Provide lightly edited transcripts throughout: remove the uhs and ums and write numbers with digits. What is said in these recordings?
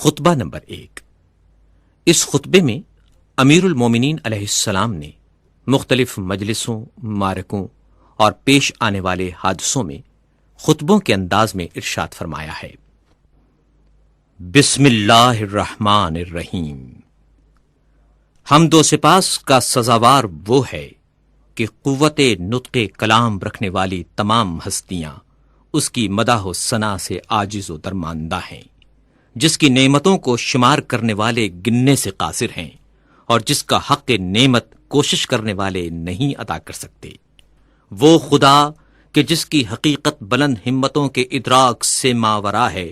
خطبہ نمبر 1۔ اس خطبے میں امیر المومنین علیہ السلام نے مختلف مجلسوں، معرکوں اور پیش آنے والے حادثوں میں خطبوں کے انداز میں ارشاد فرمایا ہے۔ بسم اللہ الرحمن الرحیم۔ حمد و سپاس کا سزاوار وہ ہے کہ قوت نطق کلام رکھنے والی تمام ہستیاں اس کی مداح و ثنا سے عاجز و درماندہ ہیں، جس کی نعمتوں کو شمار کرنے والے گننے سے قاصر ہیں اور جس کا حق نعمت کوشش کرنے والے نہیں ادا کر سکتے۔ وہ خدا کہ جس کی حقیقت بلند ہمتوں کے ادراک سے ماورا ہے،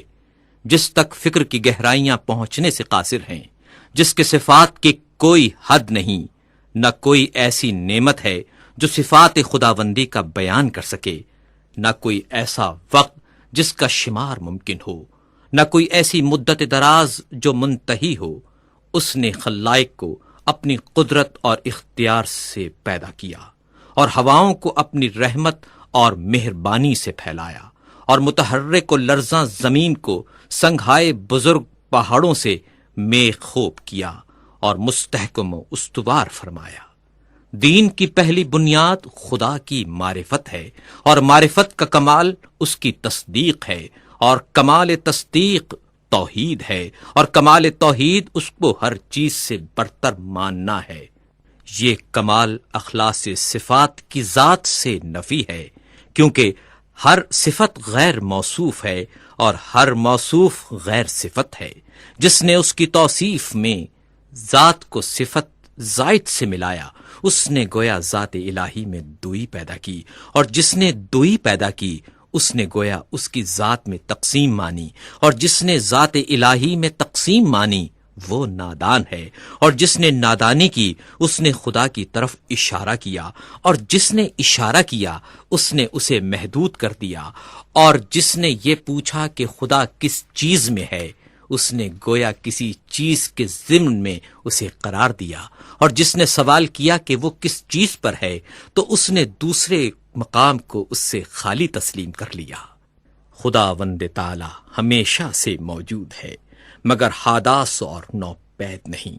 جس تک فکر کی گہرائیاں پہنچنے سے قاصر ہیں، جس کے صفات کی کوئی حد نہیں، نہ کوئی ایسی نعمت ہے جو صفات خداوندی کا بیان کر سکے، نہ کوئی ایسا وقت جس کا شمار ممکن ہو، نہ کوئی ایسی مدت دراز جو منتہی ہو۔ اس نے خلائق کو اپنی قدرت اور اختیار سے پیدا کیا اور ہواؤں کو اپنی رحمت اور مہربانی سے پھیلایا، اور متحرک و لرزاں زمین کو سنگھائے بزرگ پہاڑوں سے میخ خوب کیا اور مستحکم و استوار فرمایا۔ دین کی پہلی بنیاد خدا کی معرفت ہے، اور معرفت کا کمال اس کی تصدیق ہے، اور کمال تصدیق توحید ہے، اور کمال توحید اس کو ہر چیز سے برتر ماننا ہے۔ یہ کمال اخلاص صفات کی ذات سے نفی ہے، کیونکہ ہر صفت غیر موصوف ہے اور ہر موصوف غیر صفت ہے۔ جس نے اس کی توصیف میں ذات کو صفت زائد سے ملایا، اس نے گویا ذات الہی میں دوئی پیدا کی، اور جس نے دوئی پیدا کی اس نے گویا اس کی ذات میں تقسیم مانی، اور جس نے ذات الہی میں تقسیم مانی وہ نادان ہے، اور جس نے نادانی کی اس نے خدا کی طرف اشارہ کیا، اور جس نے اشارہ کیا اس نے اسے محدود کر دیا، اور جس نے یہ پوچھا کہ خدا کس چیز میں ہے اس نے گویا کسی چیز کے ضمن میں اسے قرار دیا، اور جس نے سوال کیا کہ وہ کس چیز پر ہے تو اس نے دوسرے مقام کو اس سے خالی تسلیم کر لیا۔ خداوند تعالی ہمیشہ سے موجود ہے مگر حادث اور نوپید نہیں۔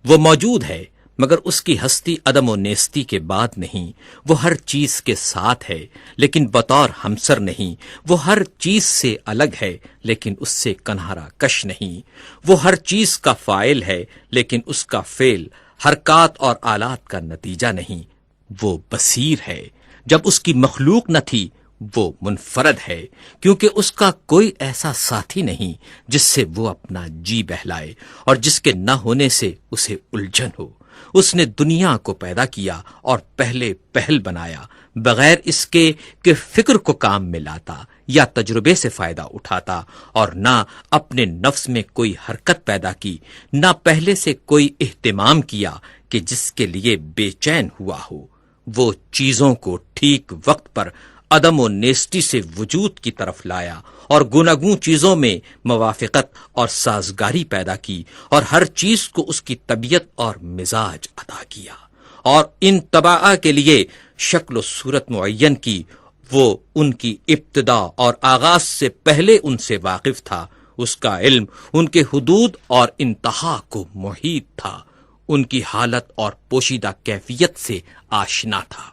وہ موجود ہے مگر اس کی ہستی عدم و نیستی کے بعد نہیں۔ وہ ہر چیز کے ساتھ ہے لیکن بطور ہمسر نہیں۔ وہ ہر چیز سے الگ ہے لیکن اس سے کنہارا کش نہیں۔ وہ ہر چیز کا فاعل ہے لیکن اس کا فعل حرکات اور آلات کا نتیجہ نہیں۔ وہ بصیر ہے، جب اس کی مخلوق نہ تھی وہ منفرد ہے، کیونکہ اس کا کوئی ایسا ساتھی نہیں جس سے وہ اپنا جی بہلائے اور جس کے نہ ہونے سے اسے الجھن ہو۔ اس نے دنیا کو پیدا کیا اور پہلے پہل بنایا، بغیر اس کے کہ فکر کو کام میں لاتا یا تجربے سے فائدہ اٹھاتا، اور نہ اپنے نفس میں کوئی حرکت پیدا کی، نہ پہلے سے کوئی اہتمام کیا کہ جس کے لیے بے چین ہوا ہو۔ وہ چیزوں کو ٹھیک وقت پر عدم و نیستی سے وجود کی طرف لایا اور گوناگوں چیزوں میں موافقت اور سازگاری پیدا کی، اور ہر چیز کو اس کی طبیعت اور مزاج عطا کیا، اور ان طباع کے لیے شکل و صورت معین کی۔ وہ ان کی ابتدا اور آغاز سے پہلے ان سے واقف تھا۔ اس کا علم ان کے حدود اور انتہا کو محیط تھا، ان کی حالت اور پوشیدہ کیفیت سے آشنا تھا۔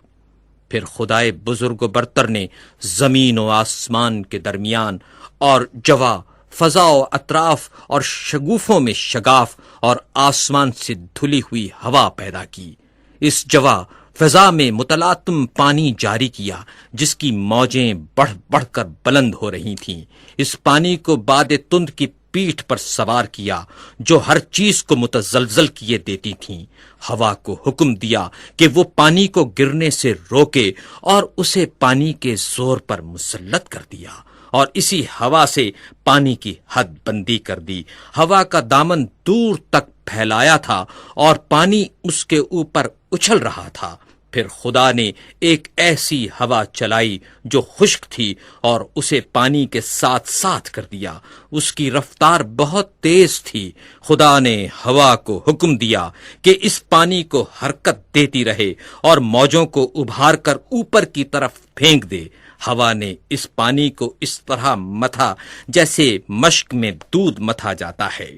پھر خدائے بزرگ و برتر نے زمین و آسمان کے درمیان اور جوا، فضا و اطراف اور شگوفوں میں شگاف اور آسمان سے دھلی ہوئی ہوا پیدا کی۔ اس جوا فضا میں متلاطم پانی جاری کیا جس کی موجیں بڑھ بڑھ کر بلند ہو رہی تھیں۔ اس پانی کو باد تند کی پیٹھ پر سوار کیا جو ہر چیز کو متزلزل کیے دیتی تھیں۔ ہوا کو حکم دیا کہ وہ پانی کو گرنے سے روکے اور اسے پانی کے زور پر مسلط کر دیا، اور اسی ہوا سے پانی کی حد بندی کر دی۔ ہوا کا دامن دور تک پھیلایا تھا اور پانی اس کے اوپر اچھل رہا تھا۔ پھر خدا نے ایک ایسی ہوا چلائی جو خشک تھی اور اسے پانی کے ساتھ ساتھ کر دیا۔ اس کی رفتار بہت تیز تھی۔ خدا نے ہوا کو حکم دیا کہ اس پانی کو حرکت دیتی رہے اور موجوں کو ابھار کر اوپر کی طرف پھینک دے۔ ہوا نے اس پانی کو اس طرح متھا جیسے مشک میں دودھ متھا جاتا ہے،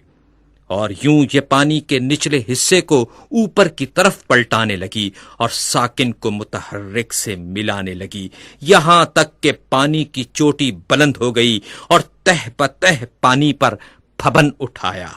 اور یوں یہ پانی کے نچلے حصے کو اوپر کی طرف پلٹانے لگی اور ساکن کو متحرک سے ملانے لگی، یہاں تک کہ پانی کی چوٹی بلند ہو گئی اور تہ بتہ پانی پر پھبن اٹھایا،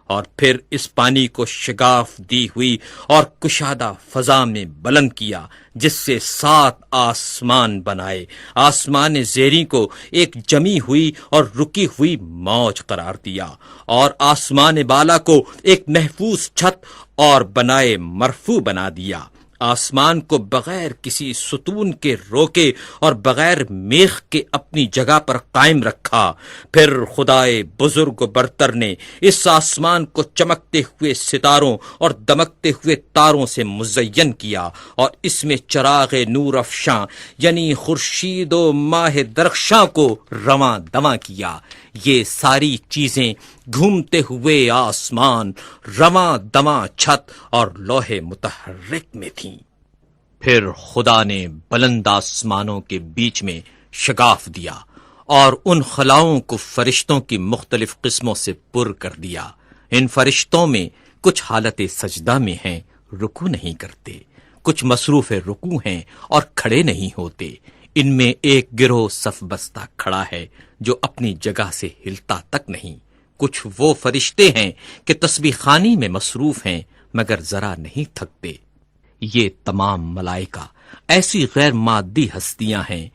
اور پھر اس پانی کو شگاف دی ہوئی اور کشادہ فضا میں بلند کیا، جس سے 7 آسمان بنائے، آسمان زیریں کو ایک جمی ہوئی اور رکی ہوئی موج قرار دیا، اور آسمان بالا کو ایک محفوظ چھت اور بنائے مرفوع بنا دیا، آسمان کو بغیر کسی ستون کے روکے اور بغیر میخ کے اپنی جگہ پر قائم رکھا۔ پھر خدائے بزرگ و برتر نے اس آسمان کو چمکتے ہوئے ستاروں اور دمکتے ہوئے تاروں سے مزین کیا، اور اس میں چراغ نور افشاں یعنی خورشید و ماہ درخشاں کو رواں دواں کیا۔ یہ ساری چیزیں گھومتے ہوئے آسمان، رواں دواں چھت اور لوح متحرک میں تھیں۔ پھر خدا نے بلند آسمانوں کے بیچ میں شگاف دیا اور ان خلاؤں کو فرشتوں کی مختلف قسموں سے پر کر دیا۔ ان فرشتوں میں کچھ حالت سجدہ میں ہیں، رکوع نہیں کرتے، کچھ مصروف رکوع ہیں اور کھڑے نہیں ہوتے۔ ان میں ایک گروہ صف بستہ کھڑا ہے جو اپنی جگہ سے ہلتا تک نہیں۔ کچھ وہ فرشتے ہیں کہ تسبیح خوانی میں مصروف ہیں مگر ذرا نہیں تھکتے۔ یہ تمام ملائکہ ایسی غیر مادی ہستیاں ہیں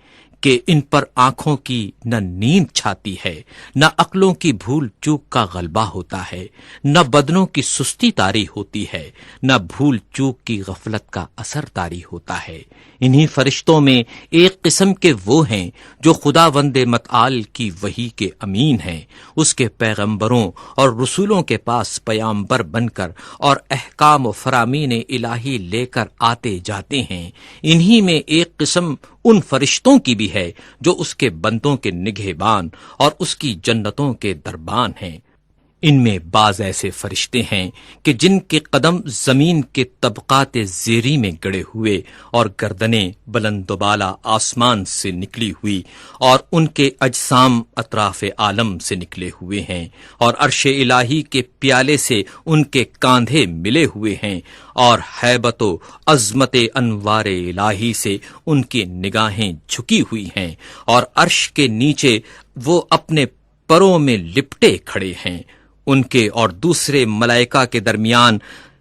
کہ ان پر آنکھوں کی نہ نیند چھاتی ہے، نہ عقلوں کی بھول چوک کا غلبہ ہوتا ہے، نہ بدنوں کی سستی طاری ہوتی ہے، نہ بھول چوک کی غفلت کا اثر طاری ہوتا ہے۔ انہی فرشتوں میں ایک قسم کے وہ ہیں جو خداوند متعال کی وحی کے امین ہیں، اس کے پیغمبروں اور رسولوں کے پاس پیامبر بن کر اور احکام و فرامین الہی لے کر آتے جاتے ہیں۔ انہی میں ایک قسم ان فرشتوں کی بھی ہے جو اس کے بندوں کے نگہبان اور اس کی جنتوں کے دربان ہیں۔ ان میں بعض ایسے فرشتے ہیں کہ جن کے قدم زمین کے طبقات زیریں میں گڑے ہوئے اور گردنیں بلند و بالا آسمان سے نکلی ہوئی، اور ان کے اجسام اطراف عالم سے نکلے ہوئے ہیں، اور عرش الہی کے پیالے سے ان کے کاندھے ملے ہوئے ہیں، اور ہیبت و عظمت انوار الہی سے ان کی نگاہیں جھکی ہوئی ہیں، اور عرش کے نیچے وہ اپنے پروں میں لپٹے کھڑے ہیں۔ ان کے اور دوسرے ملائکہ کے درمیان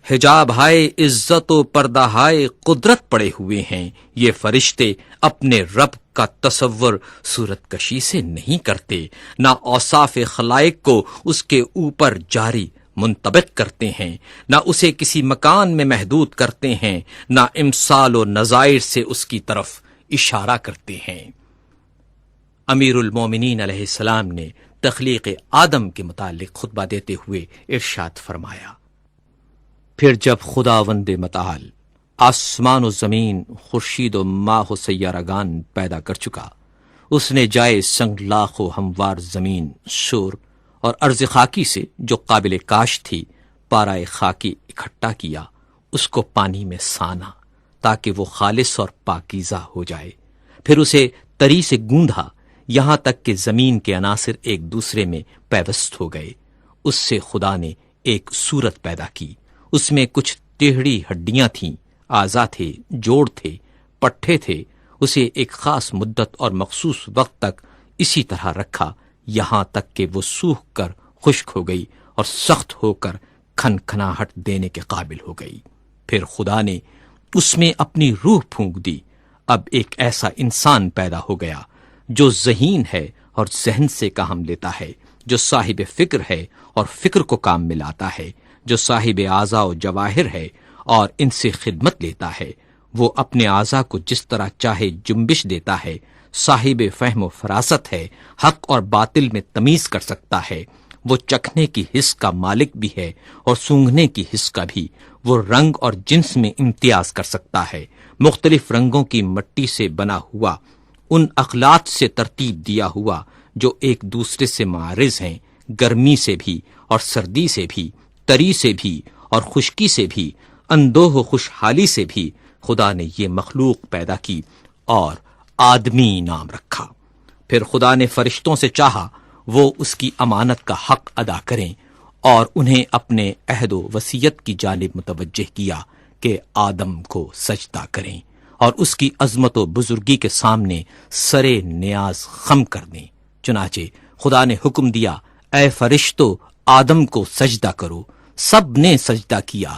حجاب ہائے عزت و پردہ ہائے قدرت پڑے ہوئے ہیں۔ یہ فرشتے اپنے رب کا تصور صورت کشی سے نہیں کرتے، نہ اوصاف خلائق کو اس کے اوپر جاری منطبق کرتے ہیں، نہ اسے کسی مکان میں محدود کرتے ہیں، نہ امثال و نظائر سے اس کی طرف اشارہ کرتے ہیں۔ امیر المومنین علیہ السلام نے تخلیق آدم کے متعلق خطبہ دیتے ہوئے ارشاد فرمایا، پھر جب خداوند متعال آسمان و زمین، خورشید و ماہ و سیارگان پیدا کر چکا، اس نے جائے سنگ لاخ و ہموار زمین، شور اور ارض خاکی سے جو قابل کاش تھی پارائے خاکی اکٹھا کیا، اس کو پانی میں سانا تاکہ وہ خالص اور پاکیزہ ہو جائے، پھر اسے تری سے گوندھا یہاں تک کہ زمین کے عناصر ایک دوسرے میں پیوست ہو گئے۔ اس سے خدا نے ایک صورت پیدا کی، اس میں کچھ ٹیڑھی ہڈیاں تھیں، اعضا تھے، جوڑ تھے، پٹھے تھے۔ اسے ایک خاص مدت اور مخصوص وقت تک اسی طرح رکھا، یہاں تک کہ وہ سوکھ کر خشک ہو گئی اور سخت ہو کر کھنکھناہٹ دینے کے قابل ہو گئی۔ پھر خدا نے اس میں اپنی روح پھونک دی، اب ایک ایسا انسان پیدا ہو گیا جو ذہین ہے اور ذہن سے کام لیتا ہے، جو صاحب فکر ہے اور فکر کو کام میں لاتا ہے، جو صاحب اعضاء و جواہر ہے اور ان سے خدمت لیتا ہے۔ وہ اپنے اعضاء کو جس طرح چاہے جنبش دیتا ہے، صاحب فہم و فراست ہے، حق اور باطل میں تمیز کر سکتا ہے۔ وہ چکھنے کی حس کا مالک بھی ہے اور سونگھنے کی حس کا بھی۔ وہ رنگ اور جنس میں امتیاز کر سکتا ہے، مختلف رنگوں کی مٹی سے بنا ہوا، ان اخلاط سے ترتیب دیا ہوا جو ایک دوسرے سے معارض ہیں، گرمی سے بھی اور سردی سے بھی، تری سے بھی اور خشکی سے بھی، اندوہ و خوشحالی سے بھی۔ خدا نے یہ مخلوق پیدا کی اور آدمی نام رکھا۔ پھر خدا نے فرشتوں سے چاہا وہ اس کی امانت کا حق ادا کریں اور انہیں اپنے عہد و وصیت کی جانب متوجہ کیا کہ آدم کو سجدہ کریں اور اس کی عظمت و بزرگی کے سامنے سرے نیاز خم کر دیں۔ چنانچہ خدا نے حکم دیا، اے فرشتو آدم کو سجدہ کرو۔ سب نے سجدہ کیا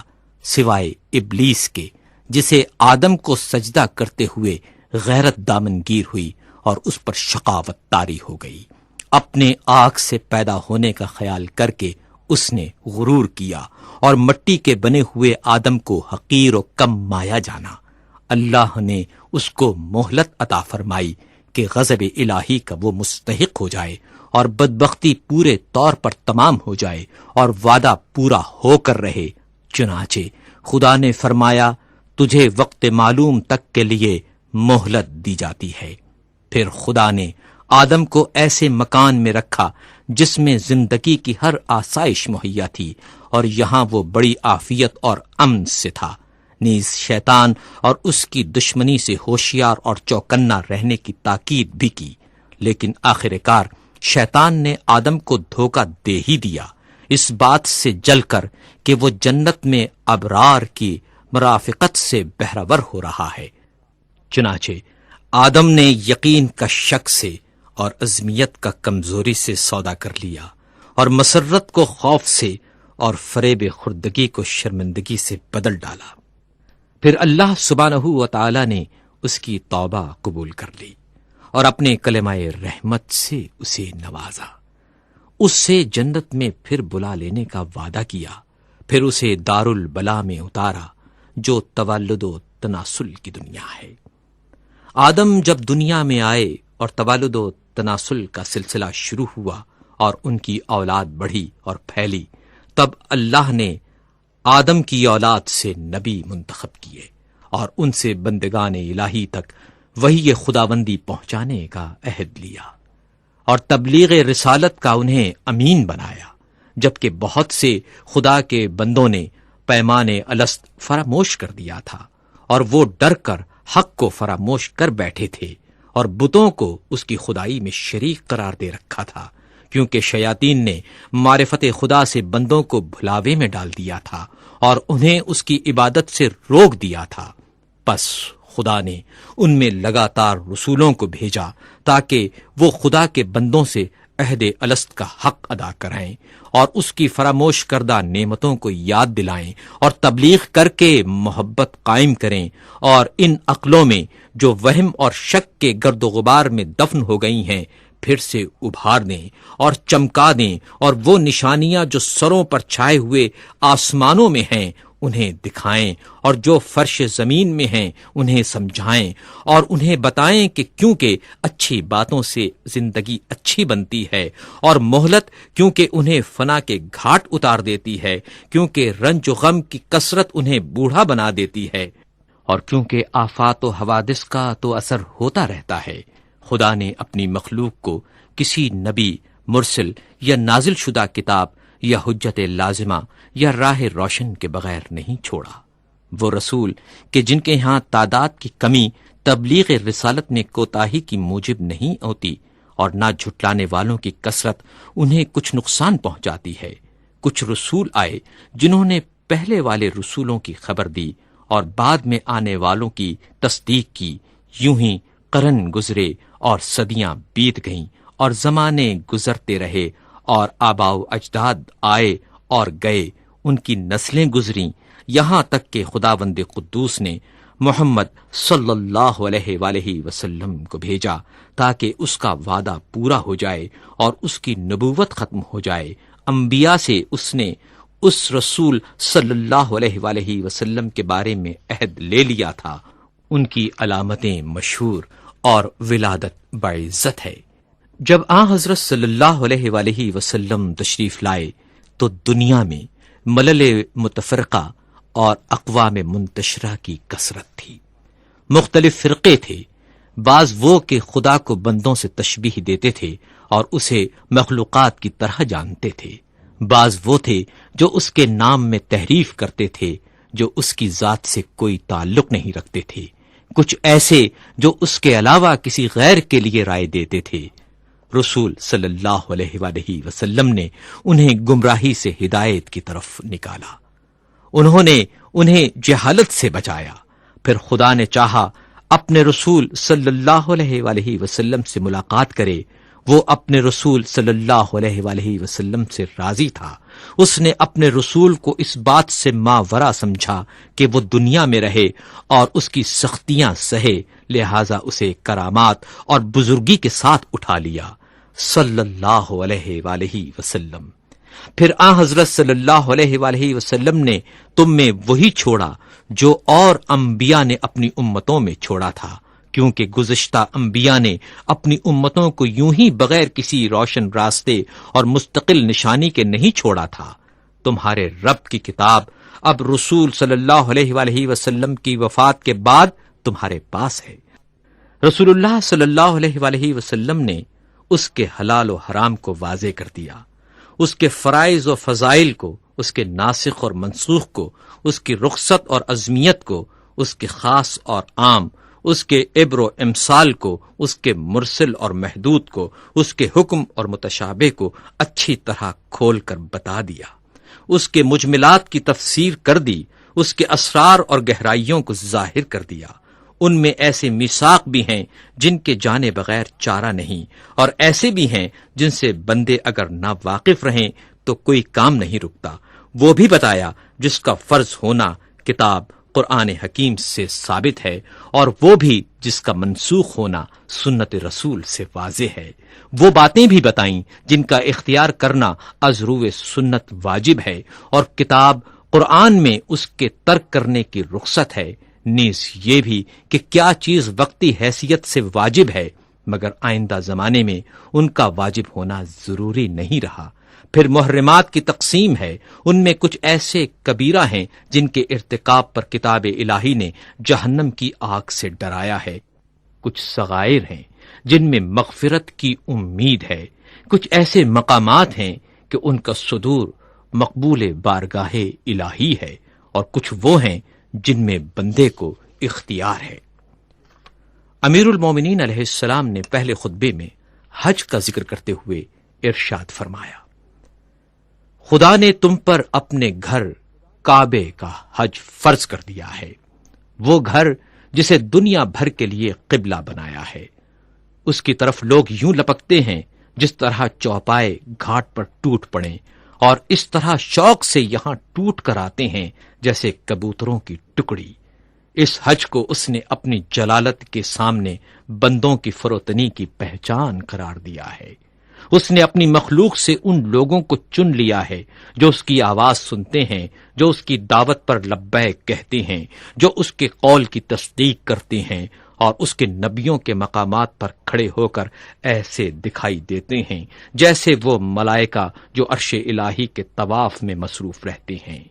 سوائے ابلیس کے، جسے آدم کو سجدہ کرتے ہوئے غیرت دامنگیر ہوئی اور اس پر شقاوت طاری ہو گئی۔ اپنے آگ سے پیدا ہونے کا خیال کر کے اس نے غرور کیا اور مٹی کے بنے ہوئے آدم کو حقیر و کم مایا جانا۔ اللہ نے اس کو مہلت عطا فرمائی کہ غضب الہی کا وہ مستحق ہو جائے اور بدبختی پورے طور پر تمام ہو جائے اور وعدہ پورا ہو کر رہے۔ چنانچہ خدا نے فرمایا، تجھے وقت معلوم تک کے لیے مہلت دی جاتی ہے۔ پھر خدا نے آدم کو ایسے مکان میں رکھا جس میں زندگی کی ہر آسائش مہیا تھی، اور یہاں وہ بڑی عافیت اور امن سے تھا۔ نیز شیطان اور اس کی دشمنی سے ہوشیار اور چوکنا رہنے کی تاکید بھی کی، لیکن آخر کار شیطان نے آدم کو دھوکہ دے ہی دیا، اس بات سے جل کر کہ وہ جنت میں ابرار کی مرافقت سے بہرور ہو رہا ہے۔ چنانچہ آدم نے یقین کا شک سے اور عزمیت کا کمزوری سے سودا کر لیا، اور مسرت کو خوف سے اور فریب خردگی کو شرمندگی سے بدل ڈالا۔ پھر اللہ سبحانہ و تعالی نے اس کی توبہ قبول کر لی اور اپنے کلمہ رحمت سے اسے نوازا، اس سے جنت میں پھر بلا لینے کا وعدہ کیا، پھر اسے دار البلا میں اتارا جو تولد و تناسل کی دنیا ہے۔ آدم جب دنیا میں آئے اور تولد و تناسل کا سلسلہ شروع ہوا اور ان کی اولاد بڑھی اور پھیلی، تب اللہ نے آدم کی اولاد سے نبی منتخب کیے اور ان سے بندگان الہی تک وحی خداوندی پہنچانے کا عہد لیا اور تبلیغ رسالت کا انہیں امین بنایا، جبکہ بہت سے خدا کے بندوں نے پیمان الست فراموش کر دیا تھا اور وہ ڈر کر حق کو فراموش کر بیٹھے تھے اور بتوں کو اس کی خدائی میں شریک قرار دے رکھا تھا، کیونکہ شیاطین نے معرفت خدا سے بندوں کو بھلاوے میں ڈال دیا تھا اور انہیں اس کی عبادت سے روک دیا تھا۔ پس خدا نے ان میں لگاتار رسولوں کو بھیجا تاکہ وہ خدا کے بندوں سے عہد الست کا حق ادا کرائیں اور اس کی فراموش کردہ نعمتوں کو یاد دلائیں اور تبلیغ کر کے محبت قائم کریں، اور ان عقلوں میں جو وہم اور شک کے گرد و غبار میں دفن ہو گئی ہیں پھر سے ابھار دیں اور چمکا دیں، اور وہ نشانیاں جو سروں پر چھائے ہوئے آسمانوں میں ہیں انہیں دکھائیں، اور جو فرش زمین میں ہیں انہیں سمجھائیں اور انہیں بتائیں کہ کیونکہ اچھی باتوں سے زندگی اچھی بنتی ہے، اور مہلت کیونکہ انہیں فنا کے گھاٹ اتار دیتی ہے، کیونکہ رنج و غم کی کثرت انہیں بوڑھا بنا دیتی ہے، اور کیونکہ آفات و حوادث کا تو اثر ہوتا رہتا ہے۔ خدا نے اپنی مخلوق کو کسی نبی، مرسل یا نازل شدہ کتاب یا حجت لازمہ یا راہ روشن کے بغیر نہیں چھوڑا۔ وہ رسول کہ جن کے ہاں تعداد کی کمی تبلیغ رسالت میں کوتاہی کی موجب نہیں ہوتی، اور نہ جھٹلانے والوں کی کثرت انہیں کچھ نقصان پہنچاتی ہے۔ کچھ رسول آئے جنہوں نے پہلے والے رسولوں کی خبر دی اور بعد میں آنے والوں کی تصدیق کی، یوں ہی قرن گزرے اور صدیاں بیت گئیں اور زمانے گزرتے رہے اور آباء و اجداد آئے اور گئے، ان کی نسلیں گزریں، یہاں تک کہ خداوند قدوس نے محمد صلی اللہ علیہ وآلہ وسلم کو بھیجا تاکہ اس کا وعدہ پورا ہو جائے اور اس کی نبوت ختم ہو جائے۔ انبیاء سے اس نے اس رسول صلی اللہ علیہ وآلہ وسلم کے بارے میں عہد لے لیا تھا، ان کی علامتیں مشہور اور ولادت باعزت ہے۔ جب حضرت صلی اللہ علیہ وآلہ وسلم تشریف لائے تو دنیا میں ملل متفرقہ اور اقوام منتشرہ کی کثرت تھی۔ مختلف فرقے تھے، بعض وہ کہ خدا کو بندوں سے تشبیہ دیتے تھے اور اسے مخلوقات کی طرح جانتے تھے، بعض وہ تھے جو اس کے نام میں تحریف کرتے تھے جو اس کی ذات سے کوئی تعلق نہیں رکھتے تھے، کچھ ایسے جو اس کے علاوہ کسی غیر کے لیے رائے دیتے تھے۔ رسول صلی اللہ علیہ وآلہ وسلم نے انہیں گمراہی سے ہدایت کی طرف نکالا، انہوں نے انہیں جہالت سے بچایا۔ پھر خدا نے چاہا اپنے رسول صلی اللہ علیہ وآلہ وسلم سے ملاقات کرے، وہ اپنے رسول صلی اللہ علیہ وآلہ وسلم سے راضی تھا۔ اس نے اپنے رسول کو اس بات سے ماورا سمجھا کہ وہ دنیا میں رہے اور اس کی سختیاں سہے، لہٰذا اسے کرامات اور بزرگی کے ساتھ اٹھا لیا صلی اللہ علیہ وآلہ وسلم۔ پھر حضرت صلی اللہ علیہ وآلہ وسلم نے تم میں وہی چھوڑا جو اور انبیاء نے اپنی امتوں میں چھوڑا تھا، کیونکہ گزشتہ انبیاء نے اپنی امتوں کو یوں ہی بغیر کسی روشن راستے اور مستقل نشانی کے نہیں چھوڑا تھا۔ تمہارے رب کی کتاب اب رسول صلی اللہ علیہ وآلہ وسلم کی وفات کے بعد تمہارے پاس ہے۔ رسول اللہ صلی اللہ علیہ وآلہ وسلم نے اس کے حلال و حرام کو واضح کر دیا، اس کے فرائض و فضائل کو، اس کے ناسخ اور منسوخ کو، اس کی رخصت اور عظمیت کو، اس کے خاص اور عام، اس کے عبر و امثال کو، اس کے مرسل اور محدود کو، اس کے حکم اور متشابہ کو اچھی طرح کھول کر بتا دیا، اس کے مجملات کی تفسیر کر دی، اس کے اسرار اور گہرائیوں کو ظاہر کر دیا۔ ان میں ایسے میثاق بھی ہیں جن کے جانے بغیر چارہ نہیں، اور ایسے بھی ہیں جن سے بندے اگر نا واقف رہیں تو کوئی کام نہیں رکتا۔ وہ بھی بتایا جس کا فرض ہونا کتاب قرآن حکیم سے ثابت ہے، اور وہ بھی جس کا منسوخ ہونا سنت رسول سے واضح ہے۔ وہ باتیں بھی بتائیں جن کا اختیار کرنا از روئے سنت واجب ہے، اور کتاب قرآن میں اس کے ترک کرنے کی رخصت ہے، نیز یہ بھی کہ کیا چیز وقتی حیثیت سے واجب ہے مگر آئندہ زمانے میں ان کا واجب ہونا ضروری نہیں رہا۔ پھر محرمات کی تقسیم ہے، ان میں کچھ ایسے کبیرہ ہیں جن کے ارتکاب پر کتاب الہی نے جہنم کی آگ سے ڈرایا ہے، کچھ صغائر ہیں جن میں مغفرت کی امید ہے، کچھ ایسے مقامات ہیں کہ ان کا صدور مقبول بارگاہ الہی ہے، اور کچھ وہ ہیں جن میں بندے کو اختیار ہے۔ امیر المومنین علیہ السلام نے پہلے خطبے میں حج کا ذکر کرتے ہوئے ارشاد فرمایا، خدا نے تم پر اپنے گھر کعبے کا حج فرض کر دیا ہے، وہ گھر جسے دنیا بھر کے لیے قبلہ بنایا ہے۔ اس کی طرف لوگ یوں لپکتے ہیں جس طرح چوپائے گھاٹ پر ٹوٹ پڑیں، اور اس طرح شوق سے یہاں ٹوٹ کر آتے ہیں جیسے کبوتروں کی ٹکڑی۔ اس حج کو اس نے اپنی جلالت کے سامنے بندوں کی فروتنی کی پہچان قرار دیا ہے۔ اس نے اپنی مخلوق سے ان لوگوں کو چن لیا ہے جو اس کی آواز سنتے ہیں، جو اس کی دعوت پر لبیک کہتے ہیں، جو اس کے قول کی تصدیق کرتے ہیں، اور اس کے نبیوں کے مقامات پر کھڑے ہو کر ایسے دکھائی دیتے ہیں جیسے وہ ملائکہ جو عرش الہی کے طواف میں مصروف رہتے ہیں۔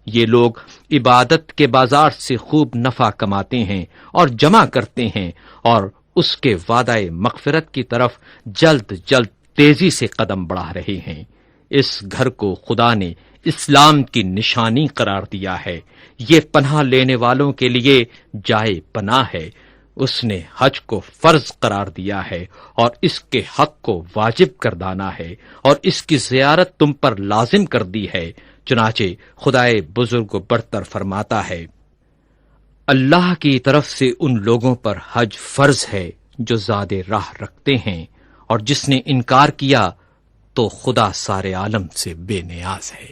یہ لوگ عبادت کے بازار سے خوب نفع کماتے ہیں اور جمع کرتے ہیں، اور اس کے وعدہ مغفرت کی طرف جلد جلد تیزی سے قدم بڑھا رہے ہیں۔ اس گھر کو خدا نے اسلام کی نشانی قرار دیا ہے، یہ پناہ لینے والوں کے لیے جائے پناہ ہے۔ اس نے حج کو فرض قرار دیا ہے اور اس کے حق کو واجب گردانا ہے، اور اس کی زیارت تم پر لازم کر دی ہے۔ چنانچہ خدائے بزرگ و برتر فرماتا ہے، اللہ کی طرف سے ان لوگوں پر حج فرض ہے جو زاد راہ رکھتے ہیں، اور جس نے انکار کیا تو خدا سارے عالم سے بے نیاز ہے۔